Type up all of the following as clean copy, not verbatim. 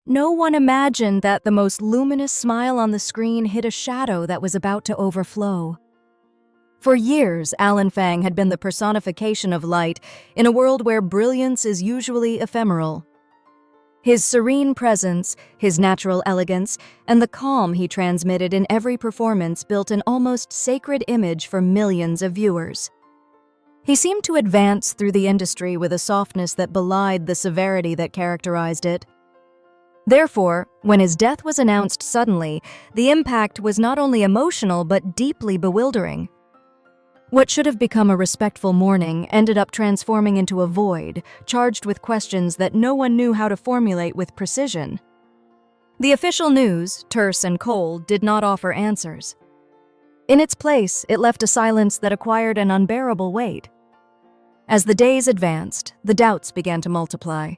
no one imagined that the most luminous smile on the screen hid a shadow that was about to overflow. For years, Alan Fang had been the personification of light in a world where brilliance is usually ephemeral. His serene presence, his natural elegance, and the calm he transmitted in every performance built an almost sacred image for millions of viewers. He seemed to advance through the industry with a softness that belied the severity that characterized it. Therefore, when his death was announced suddenly, the impact was not only emotional but deeply bewildering. What should have become a respectful mourning ended up transforming into a void, charged with questions that no one knew how to formulate with precision. The official news, terse and cold, did not offer answers. In its place, it left a silence that acquired an unbearable weight. As the days advanced, the doubts began to multiply.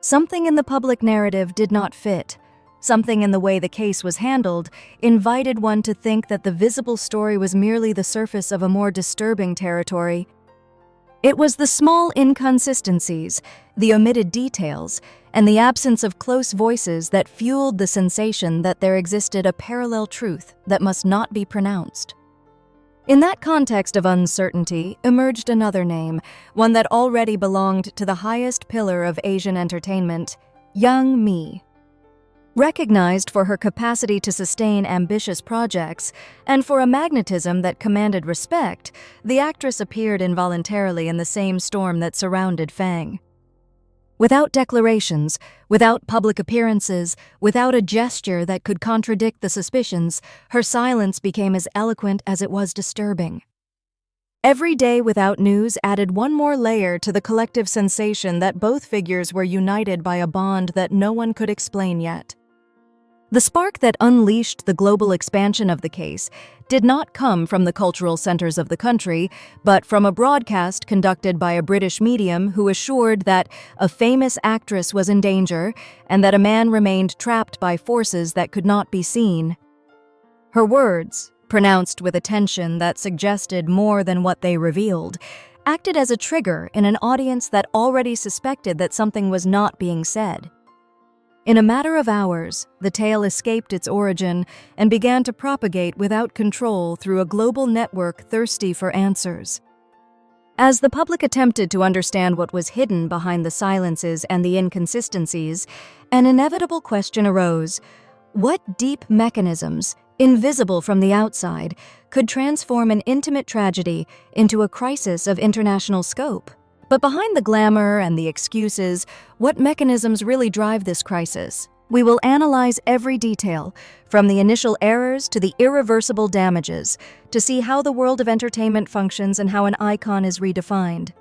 Something in the public narrative did not fit. Something in the way the case was handled invited one to think that the visible story was merely the surface of a more disturbing territory. It was the small inconsistencies, the omitted details, and the absence of close voices that fueled the sensation that there existed a parallel truth that must not be pronounced. In that context of uncertainty emerged another name, one that already belonged to the highest pillar of Asian entertainment, Yang Mi. Recognized for her capacity to sustain ambitious projects and for a magnetism that commanded respect, the actress appeared involuntarily in the same storm that surrounded Fang. Without declarations, without public appearances, without a gesture that could contradict the suspicions, her silence became as eloquent as it was disturbing. Every day without news added one more layer to the collective sensation that both figures were united by a bond that no one could explain yet. The spark that unleashed the global expansion of the case did not come from the cultural centers of the country, but from a broadcast conducted by a British medium who assured that a famous actress was in danger and that a man remained trapped by forces that could not be seen. Her words, pronounced with a tension that suggested more than what they revealed, acted as a trigger in an audience that already suspected that something was not being said. In a matter of hours, the tale escaped its origin and began to propagate without control through a global network thirsty for answers. As the public attempted to understand what was hidden behind the silences and the inconsistencies, an inevitable question arose: what deep mechanisms, invisible from the outside, could transform an intimate tragedy into a crisis of international scope? But behind the glamour and the excuses, what mechanisms really drive this crisis? We will analyze every detail, from the initial errors to the irreversible damages, to see how the world of entertainment functions and how an icon is redefined.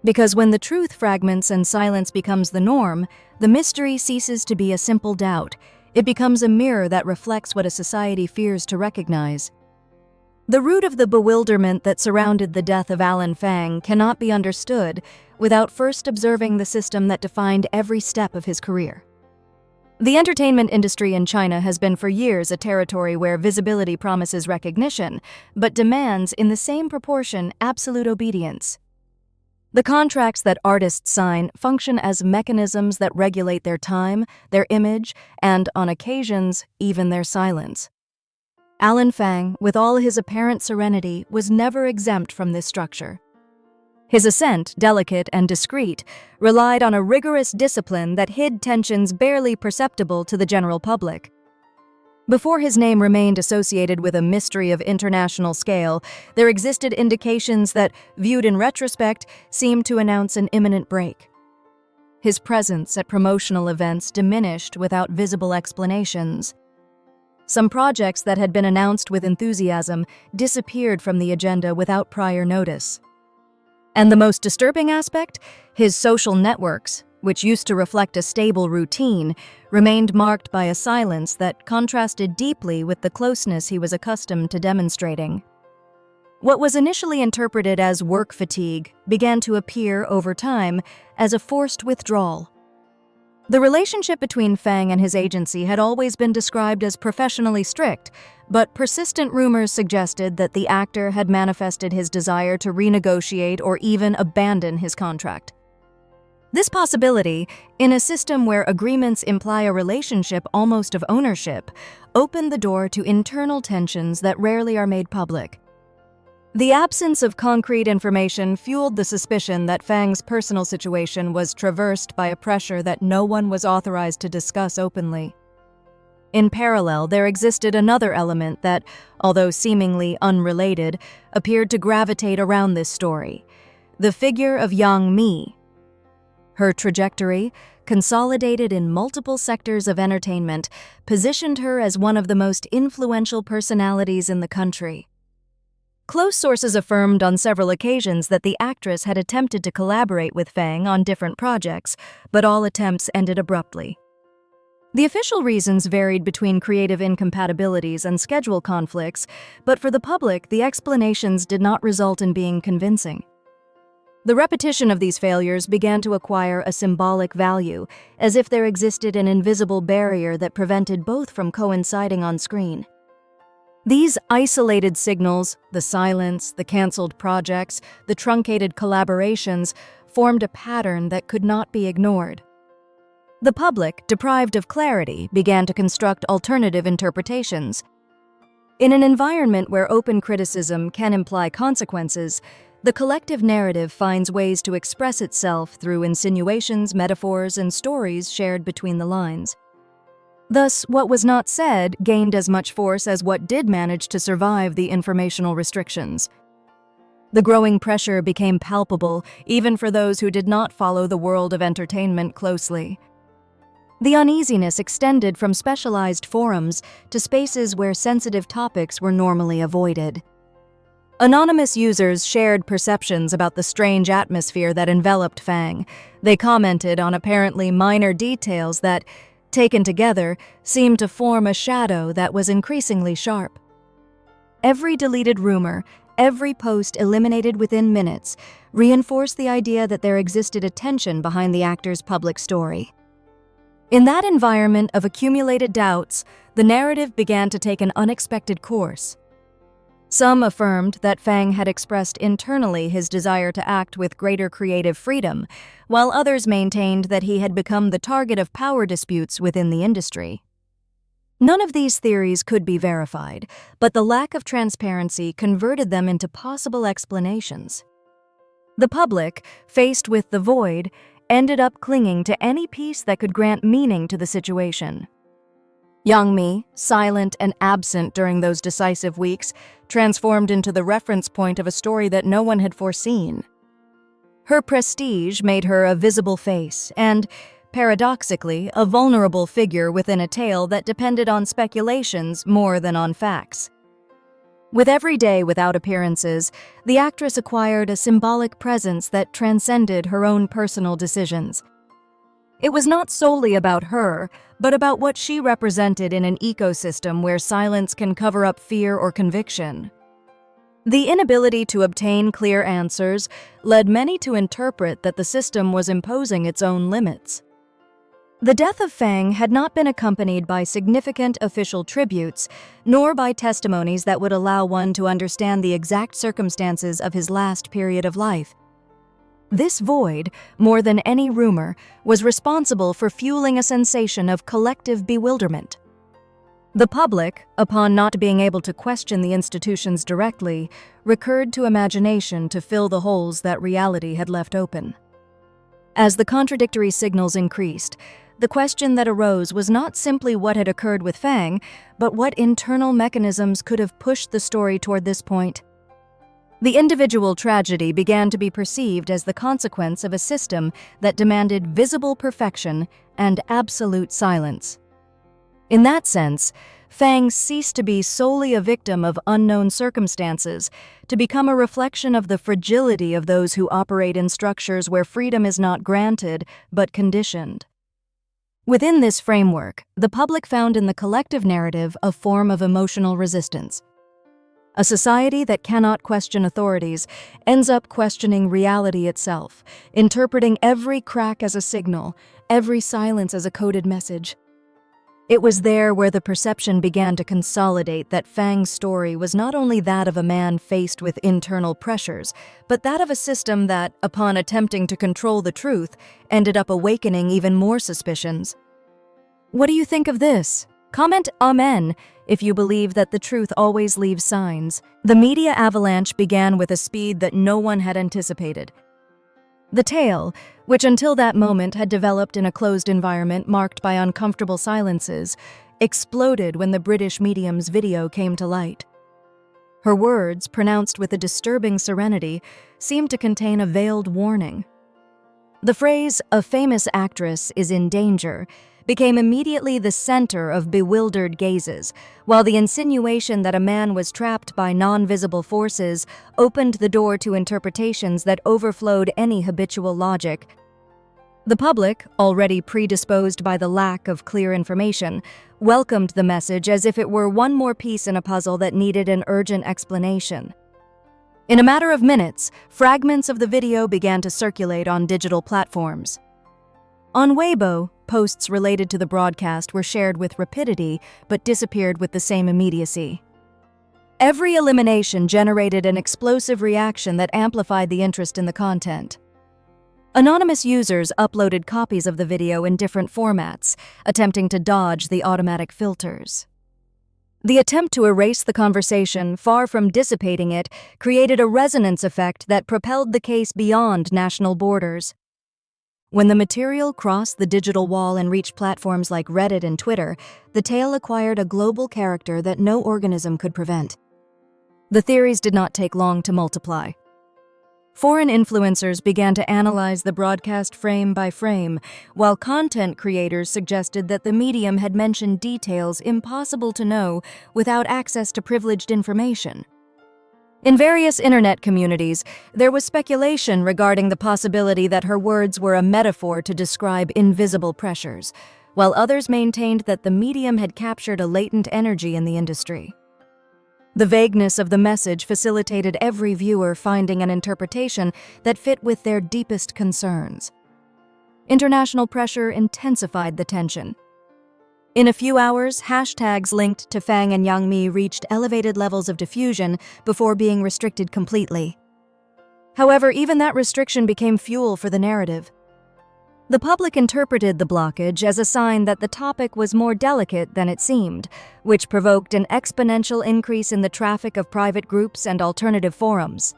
Because when the truth fragments and silence becomes the norm, the mystery ceases to be a simple doubt. It becomes a mirror that reflects what a society fears to recognize. The root of the bewilderment that surrounded the death of Alan Fang cannot be understood without first observing the system that defined every step of his career. The entertainment industry in China has been for years a territory where visibility promises recognition, but demands in the same proportion absolute obedience. The contracts that artists sign function as mechanisms that regulate their time, their image, and, on occasions, even their silence. Alan Fang, with all his apparent serenity, was never exempt from this structure. His ascent, delicate and discreet, relied on a rigorous discipline that hid tensions barely perceptible to the general public. Before his name remained associated with a mystery of international scale, there existed indications that, viewed in retrospect, seemed to announce an imminent break. His presence at promotional events diminished without visible explanations. Some projects that had been announced with enthusiasm disappeared from the agenda without prior notice. And the most disturbing aspect? His social networks, which used to reflect a stable routine, remained marked by a silence that contrasted deeply with the closeness he was accustomed to demonstrating. What was initially interpreted as work fatigue began to appear over time as a forced withdrawal. The relationship between Fang and his agency had always been described as professionally strict, but persistent rumors suggested that the actor had manifested his desire to renegotiate or even abandon his contract. This possibility, in a system where agreements imply a relationship almost of ownership, opened the door to internal tensions that rarely are made public. The absence of concrete information fueled the suspicion that Fang's personal situation was traversed by a pressure that no one was authorized to discuss openly. In parallel, there existed another element that, although seemingly unrelated, appeared to gravitate around this story: the figure of Yang Mi. Her trajectory, consolidated in multiple sectors of entertainment, positioned her as one of the most influential personalities in the country. Close sources affirmed on several occasions that the actress had attempted to collaborate with Fang on different projects, but all attempts ended abruptly. The official reasons varied between creative incompatibilities and schedule conflicts, but for the public, the explanations did not result in being convincing. The repetition of these failures began to acquire a symbolic value, as if there existed an invisible barrier that prevented both from coinciding on screen. These isolated signals, the silence, the canceled projects, the truncated collaborations, formed a pattern that could not be ignored. The public, deprived of clarity, began to construct alternative interpretations. In an environment where open criticism can imply consequences, the collective narrative finds ways to express itself through insinuations, metaphors, and stories shared between the lines. Thus, what was not said gained as much force as what did manage to survive the informational restrictions. The growing pressure became palpable even for those who did not follow the world of entertainment closely. The uneasiness extended from specialized forums to spaces where sensitive topics were normally avoided. Anonymous users shared perceptions about the strange atmosphere that enveloped Fang. They commented on apparently minor details that, taken together, seemed to form a shadow that was increasingly sharp. Every deleted rumor, every post eliminated within minutes, reinforced the idea that there existed a tension behind the actor's public story. In that environment of accumulated doubts, the narrative began to take an unexpected course. Some affirmed that Fang had expressed internally his desire to act with greater creative freedom, while others maintained that he had become the target of power disputes within the industry. None of these theories could be verified, but the lack of transparency converted them into possible explanations. The public, faced with the void, ended up clinging to any piece that could grant meaning to the situation. Yang Mi, silent and absent during those decisive weeks, transformed into the reference point of a story that no one had foreseen. Her prestige made her a visible face and, paradoxically, a vulnerable figure within a tale that depended on speculations more than on facts. With every day without appearances, the actress acquired a symbolic presence that transcended her own personal decisions. It was not solely about her, but about what she represented in an ecosystem where silence can cover up fear or conviction. The inability to obtain clear answers led many to interpret that the system was imposing its own limits. The death of Fang had not been accompanied by significant official tributes, nor by testimonies that would allow one to understand the exact circumstances of his last period of life. This void, more than any rumor, was responsible for fueling a sensation of collective bewilderment. The public, upon not being able to question the institutions directly, recurred to imagination to fill the holes that reality had left open. As the contradictory signals increased, the question that arose was not simply what had occurred with Fang, but what internal mechanisms could have pushed the story toward this point. The individual tragedy began to be perceived as the consequence of a system that demanded visible perfection and absolute silence. In that sense, Fang ceased to be solely a victim of unknown circumstances, to become a reflection of the fragility of those who operate in structures where freedom is not granted, but conditioned. Within this framework, the public found in the collective narrative a form of emotional resistance. A society that cannot question authorities ends up questioning reality itself, interpreting every crack as a signal, every silence as a coded message. It was there where the perception began to consolidate that Fang's story was not only that of a man faced with internal pressures, but that of a system that, upon attempting to control the truth, ended up awakening even more suspicions. What do you think of this? Comment Amen if you believe that the truth always leaves signs. The media avalanche began with a speed that no one had anticipated. The tale, which until that moment had developed in a closed environment marked by uncomfortable silences, exploded when the British medium's video came to light. Her words, pronounced with a disturbing serenity, seemed to contain a veiled warning. The phrase, "a famous actress is in danger," became immediately the center of bewildered gazes, while the insinuation that a man was trapped by non-visible forces opened the door to interpretations that overflowed any habitual logic. The public, already predisposed by the lack of clear information, welcomed the message as if it were one more piece in a puzzle that needed an urgent explanation. In a matter of minutes, fragments of the video began to circulate on digital platforms. On Weibo, posts related to the broadcast were shared with rapidity but disappeared with the same immediacy. Every elimination generated an explosive reaction that amplified the interest in the content. Anonymous users uploaded copies of the video in different formats, attempting to dodge the automatic filters. The attempt to erase the conversation, far from dissipating it, created a resonance effect that propelled the case beyond national borders. When the material crossed the digital wall and reached platforms like Reddit and Twitter, the tale acquired a global character that no organism could prevent. The theories did not take long to multiply. Foreign influencers began to analyze the broadcast frame by frame, while content creators suggested that the medium had mentioned details impossible to know without access to privileged information. In various internet communities, there was speculation regarding the possibility that her words were a metaphor to describe invisible pressures, while others maintained that the medium had captured a latent energy in the industry. The vagueness of the message facilitated every viewer finding an interpretation that fit with their deepest concerns. International pressure intensified the tension. In a few hours, hashtags linked to Fang and Yang Mi reached elevated levels of diffusion before being restricted completely. However, even that restriction became fuel for the narrative. The public interpreted the blockage as a sign that the topic was more delicate than it seemed, which provoked an exponential increase in the traffic of private groups and alternative forums.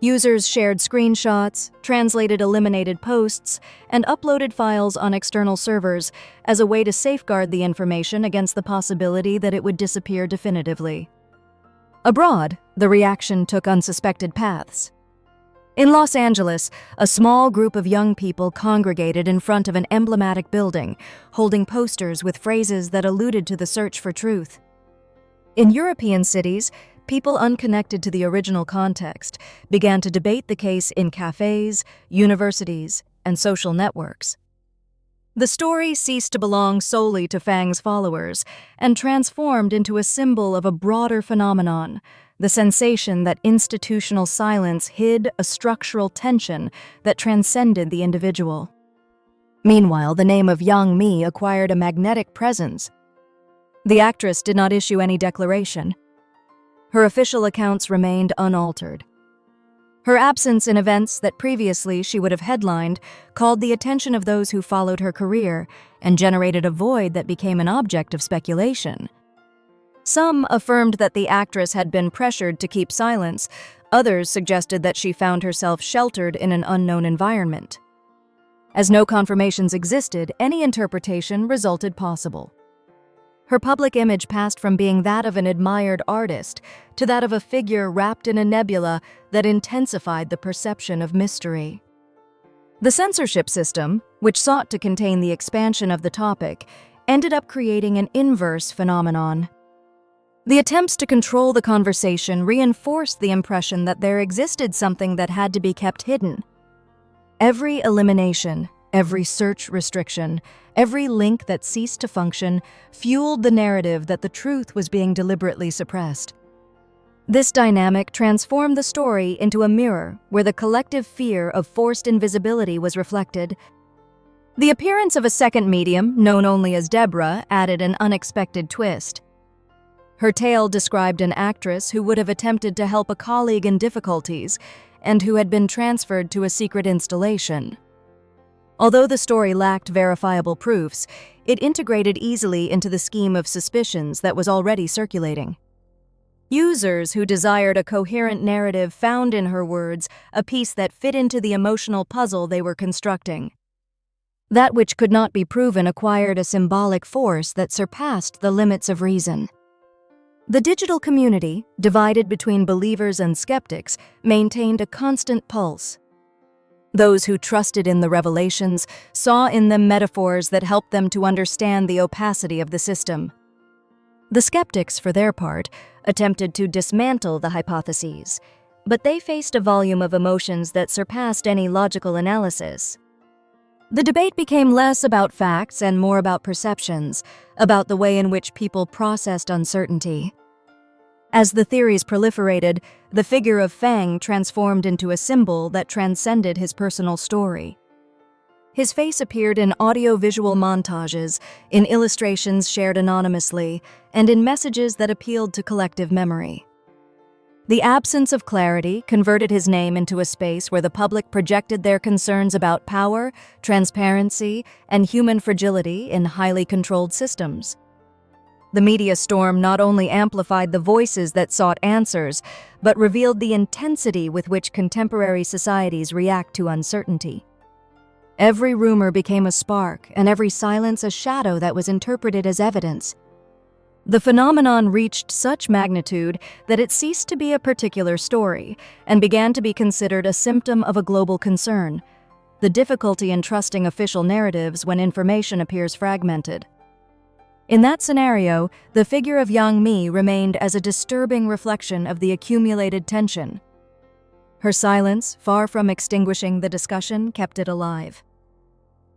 Users shared screenshots, translated eliminated posts, and uploaded files on external servers as a way to safeguard the information against the possibility that it would disappear definitively. Abroad, the reaction took unsuspected paths. In Los Angeles, a small group of young people congregated in front of an emblematic building, holding posters with phrases that alluded to the search for truth. In European cities, people unconnected to the original context began to debate the case in cafes, universities, and social networks. The story ceased to belong solely to Fang's followers and transformed into a symbol of a broader phenomenon, the sensation that institutional silence hid a structural tension that transcended the individual. Meanwhile, the name of Yang Mi acquired a magnetic presence. The actress did not issue any declaration. Her official accounts remained unaltered. Her absence in events that previously she would have headlined called the attention of those who followed her career and generated a void that became an object of speculation. Some affirmed that the actress had been pressured to keep silence. Others suggested that she found herself sheltered in an unknown environment. As no confirmations existed, any interpretation resulted possible. Her public image passed from being that of an admired artist to that of a figure wrapped in a nebula that intensified the perception of mystery. The censorship system, which sought to contain the expansion of the topic, ended up creating an inverse phenomenon. The attempts to control the conversation reinforced the impression that there existed something that had to be kept hidden. Every elimination, every search restriction, every link that ceased to function fueled the narrative that the truth was being deliberately suppressed. This dynamic transformed the story into a mirror where the collective fear of forced invisibility was reflected. The appearance of a second medium, known only as Deborah, added an unexpected twist. Her tale described an actress who would have attempted to help a colleague in difficulties and who had been transferred to a secret installation. Although the story lacked verifiable proofs, it integrated easily into the scheme of suspicions that was already circulating. Users who desired a coherent narrative found in her words a piece that fit into the emotional puzzle they were constructing. That which could not be proven acquired a symbolic force that surpassed the limits of reason. The digital community, divided between believers and skeptics, maintained a constant pulse. Those who trusted in the revelations saw in them metaphors that helped them to understand the opacity of the system. The skeptics, for their part, attempted to dismantle the hypotheses, but they faced a volume of emotions that surpassed any logical analysis. The debate became less about facts and more about perceptions, about the way in which people processed uncertainty. As the theories proliferated, the figure of Fang transformed into a symbol that transcended his personal story. His face appeared in audio-visual montages, in illustrations shared anonymously, and in messages that appealed to collective memory. The absence of clarity converted his name into a space where the public projected their concerns about power, transparency, and human fragility in highly controlled systems. The media storm not only amplified the voices that sought answers, but revealed the intensity with which contemporary societies react to uncertainty. Every rumor became a spark, and every silence a shadow that was interpreted as evidence. The phenomenon reached such magnitude that it ceased to be a particular story and began to be considered a symptom of a global concern: the difficulty in trusting official narratives when information appears fragmented. In that scenario, the figure of Yang Mi remained as a disturbing reflection of the accumulated tension. Her silence, far from extinguishing the discussion, kept it alive.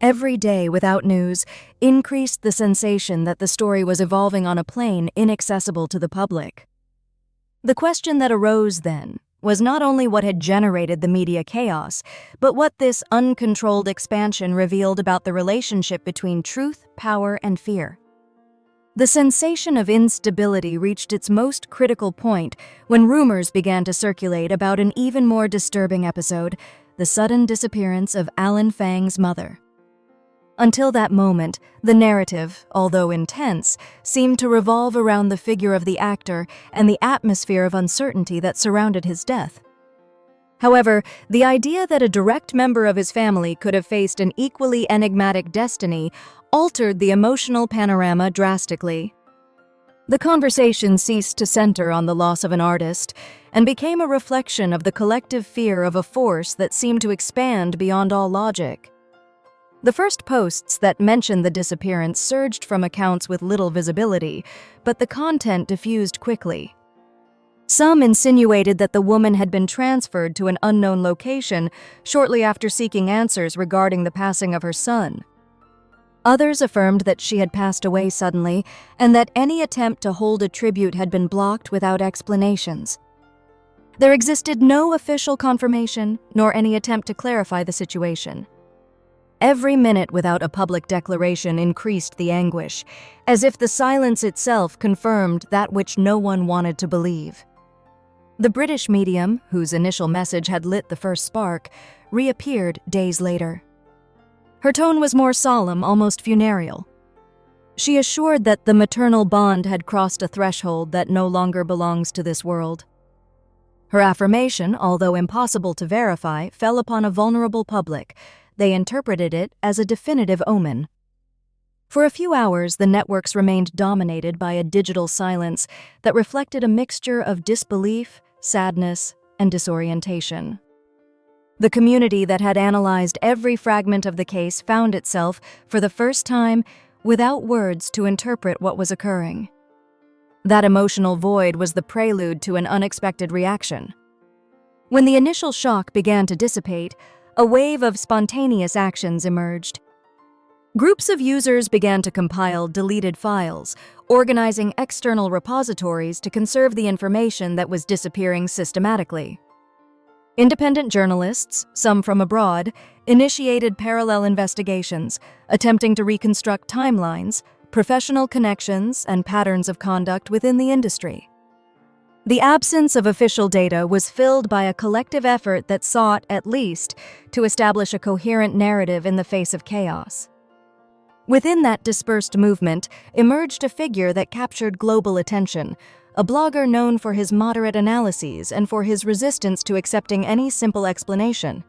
Every day without news increased the sensation that the story was evolving on a plane inaccessible to the public. The question that arose then was not only what had generated the media chaos, but what this uncontrolled expansion revealed about the relationship between truth, power, and fear. The sensation of instability reached its most critical point when rumors began to circulate about an even more disturbing episode: the sudden disappearance of Alan Fang's mother. Until that moment, the narrative, although intense, seemed to revolve around the figure of the actor and the atmosphere of uncertainty that surrounded his death. However, the idea that a direct member of his family could have faced an equally enigmatic destiny altered the emotional panorama drastically. The conversation ceased to center on the loss of an artist and became a reflection of the collective fear of a force that seemed to expand beyond all logic. The first posts that mentioned the disappearance surged from accounts with little visibility, but the content diffused quickly. Some insinuated that the woman had been transferred to an unknown location shortly after seeking answers regarding the passing of her son. Others affirmed that she had passed away suddenly and that any attempt to hold a tribute had been blocked without explanations. There existed no official confirmation nor any attempt to clarify the situation. Every minute without a public declaration increased the anguish, as if the silence itself confirmed that which no one wanted to believe. The British medium, whose initial message had lit the first spark, reappeared days later. Her tone was more solemn, almost funereal. She assured that the maternal bond had crossed a threshold that no longer belongs to this world. Her affirmation, although impossible to verify, fell upon a vulnerable public. They interpreted it as a definitive omen. For a few hours, the networks remained dominated by a digital silence that reflected a mixture of disbelief, sadness, and disorientation. The community that had analyzed every fragment of the case found itself, for the first time, without words to interpret what was occurring. That emotional void was the prelude to an unexpected reaction. When the initial shock began to dissipate, a wave of spontaneous actions emerged. Groups of users began to compile deleted files, organizing external repositories to conserve the information that was disappearing systematically. Independent journalists, some from abroad, initiated parallel investigations, attempting to reconstruct timelines, professional connections, and patterns of conduct within the industry. The absence of official data was filled by a collective effort that sought, at least, to establish a coherent narrative in the face of chaos. Within that dispersed movement emerged a figure that captured global attention, a blogger known for his moderate analyses and for his resistance to accepting any simple explanation.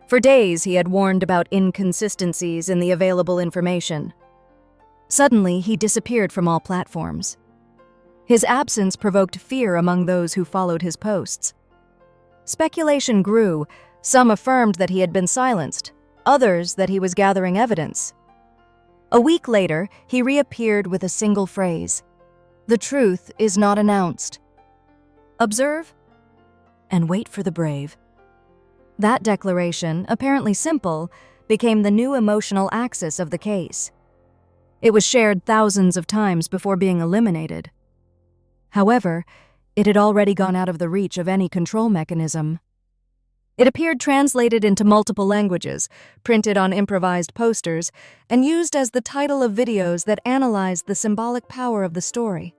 For days, he had warned about inconsistencies in the available information. Suddenly, he disappeared from all platforms. His absence provoked fear among those who followed his posts. Speculation grew. Some affirmed that he had been silenced, others that he was gathering evidence. A week later, he reappeared with a single phrase: "The truth is not announced. Observe and wait for the brave." That declaration, apparently simple, became the new emotional axis of the case. It was shared thousands of times before being eliminated. However, it had already gone out of the reach of any control mechanism. It appeared translated into multiple languages, printed on improvised posters, and used as the title of videos that analyzed the symbolic power of the story.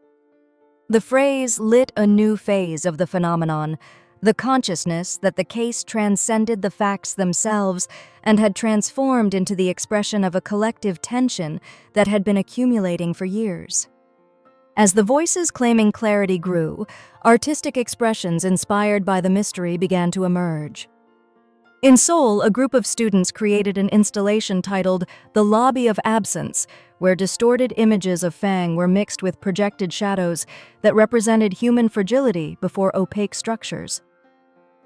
The phrase lit a new phase of the phenomenon, the consciousness that the case transcended the facts themselves and had transformed into the expression of a collective tension that had been accumulating for years. As the voices claiming clarity grew, artistic expressions inspired by the mystery began to emerge. In Seoul, a group of students created an installation titled The Lobby of Absence, where distorted images of Fang were mixed with projected shadows that represented human fragility before opaque structures.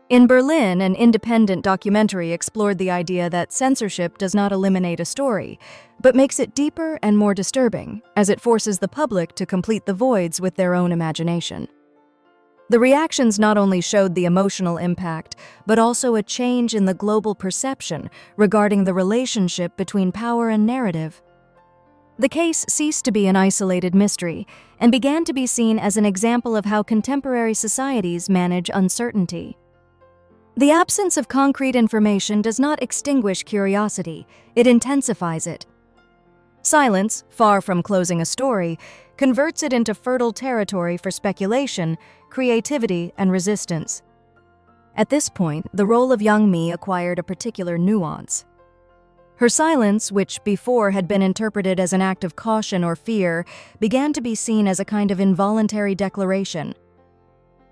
In Berlin, an independent documentary explored the idea that censorship does not eliminate a story, but makes it deeper and more disturbing, as it forces the public to complete the voids with their own imagination. The reactions not only showed the emotional impact, but also a change in the global perception regarding the relationship between power and narrative. The case ceased to be an isolated mystery and began to be seen as an example of how contemporary societies manage uncertainty. The absence of concrete information does not extinguish curiosity, it intensifies it. Silence, far from closing a story, converts it into fertile territory for speculation, creativity, and resistance. At this point, the role of young Mi acquired a particular nuance. Her silence, which before had been interpreted as an act of caution or fear, began to be seen as a kind of involuntary declaration.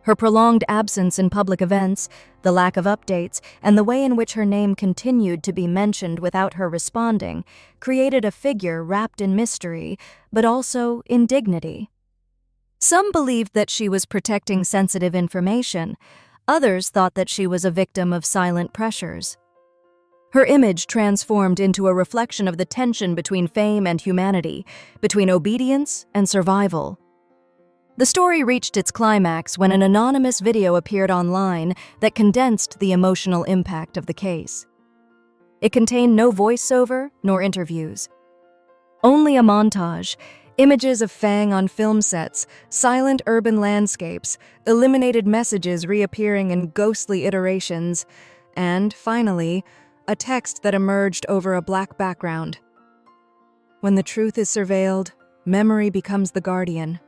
Her prolonged absence in public events, the lack of updates, and the way in which her name continued to be mentioned without her responding created a figure wrapped in mystery, but also in dignity. Some believed that she was protecting sensitive information. Others thought that she was a victim of silent pressures. Her image transformed into a reflection of the tension between fame and humanity, between obedience and survival. The story reached its climax when an anonymous video appeared online that condensed the emotional impact of the case. It contained no voiceover nor interviews. Only a montage, images of Fang on film sets, silent urban landscapes, eliminated messages reappearing in ghostly iterations, and, finally, a text that emerged over a black background. When the truth is surveilled, memory becomes the guardian.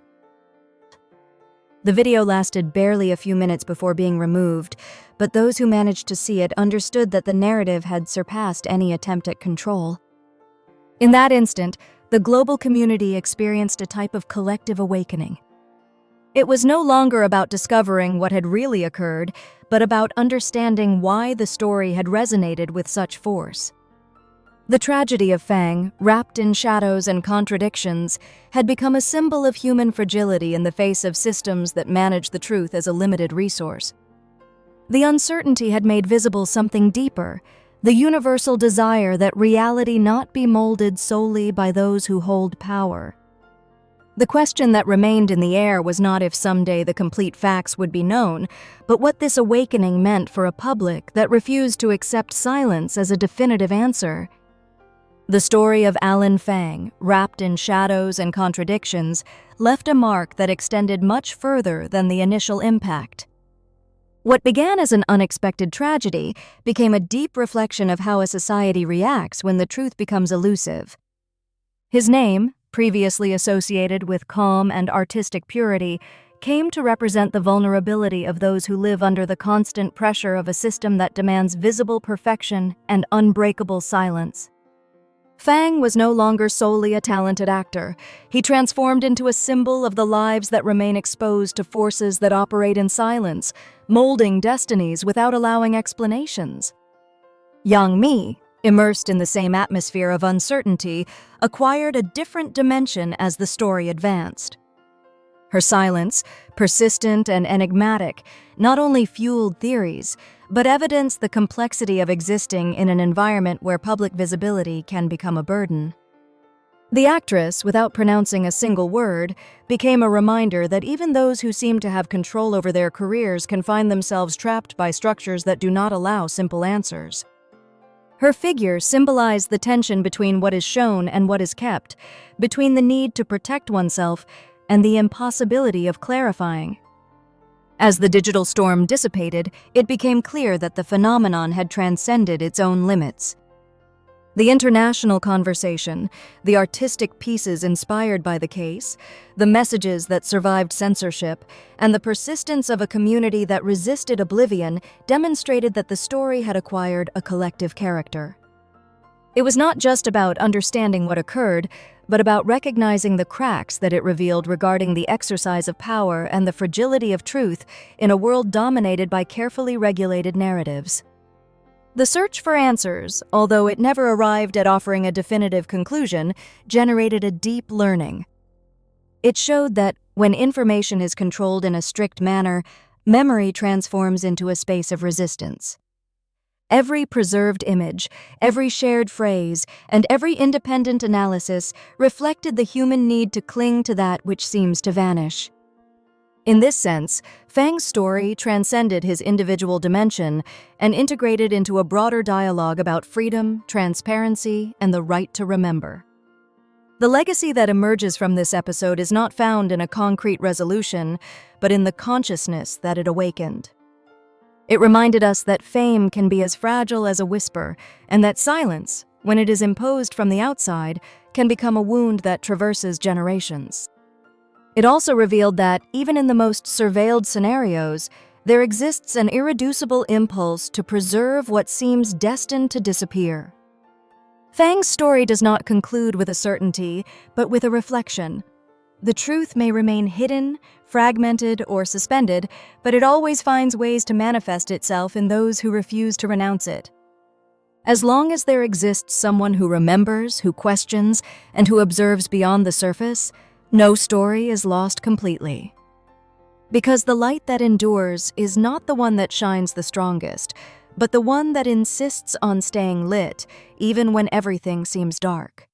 The video lasted barely a few minutes before being removed, but those who managed to see it understood that the narrative had surpassed any attempt at control. In that instant, the global community experienced a type of collective awakening. It was no longer about discovering what had really occurred, but about understanding why the story had resonated with such force. The tragedy of Fang, wrapped in shadows and contradictions, had become a symbol of human fragility in the face of systems that manage the truth as a limited resource. The uncertainty had made visible something deeper, the universal desire that reality not be molded solely by those who hold power. The question that remained in the air was not if someday the complete facts would be known, but what this awakening meant for a public that refused to accept silence as a definitive answer. The story of Alan Fang, wrapped in shadows and contradictions, left a mark that extended much further than the initial impact. What began as an unexpected tragedy became a deep reflection of how a society reacts when the truth becomes elusive. His name, previously associated with calm and artistic purity, came to represent the vulnerability of those who live under the constant pressure of a system that demands visible perfection and unbreakable silence. Fang was no longer solely a talented actor. He transformed into a symbol of the lives that remain exposed to forces that operate in silence, molding destinies without allowing explanations. Yang Mi, immersed in the same atmosphere of uncertainty, acquired a different dimension as the story advanced. Her silence, persistent and enigmatic, not only fueled theories, but evidenced the complexity of existing in an environment where public visibility can become a burden. The actress, without pronouncing a single word, became a reminder that even those who seem to have control over their careers can find themselves trapped by structures that do not allow simple answers. Her figure symbolized the tension between what is shown and what is kept, between the need to protect oneself and the impossibility of clarifying. As the digital storm dissipated, it became clear that the phenomenon had transcended its own limits. The international conversation, the artistic pieces inspired by the case, the messages that survived censorship, and the persistence of a community that resisted oblivion demonstrated that the story had acquired a collective character. It was not just about understanding what occurred, but about recognizing the cracks that it revealed regarding the exercise of power and the fragility of truth in a world dominated by carefully regulated narratives. The search for answers, although it never arrived at offering a definitive conclusion, generated a deep learning. It showed that when information is controlled in a strict manner, memory transforms into a space of resistance. Every preserved image, every shared phrase, and every independent analysis reflected the human need to cling to that which seems to vanish. In this sense, Fang's story transcended his individual dimension and integrated into a broader dialogue about freedom, transparency, and the right to remember. The legacy that emerges from this episode is not found in a concrete resolution, but in the consciousness that it awakened. It reminded us that fame can be as fragile as a whisper, and that silence, when it is imposed from the outside, can become a wound that traverses generations. It also revealed that, even in the most surveilled scenarios, there exists an irreducible impulse to preserve what seems destined to disappear. Fang's story does not conclude with a certainty, but with a reflection. The truth may remain hidden, fragmented, or suspended, but it always finds ways to manifest itself in those who refuse to renounce it. As long as there exists someone who remembers, who questions, and who observes beyond the surface, no story is lost completely. Because the light that endures is not the one that shines the strongest, but the one that insists on staying lit, even when everything seems dark.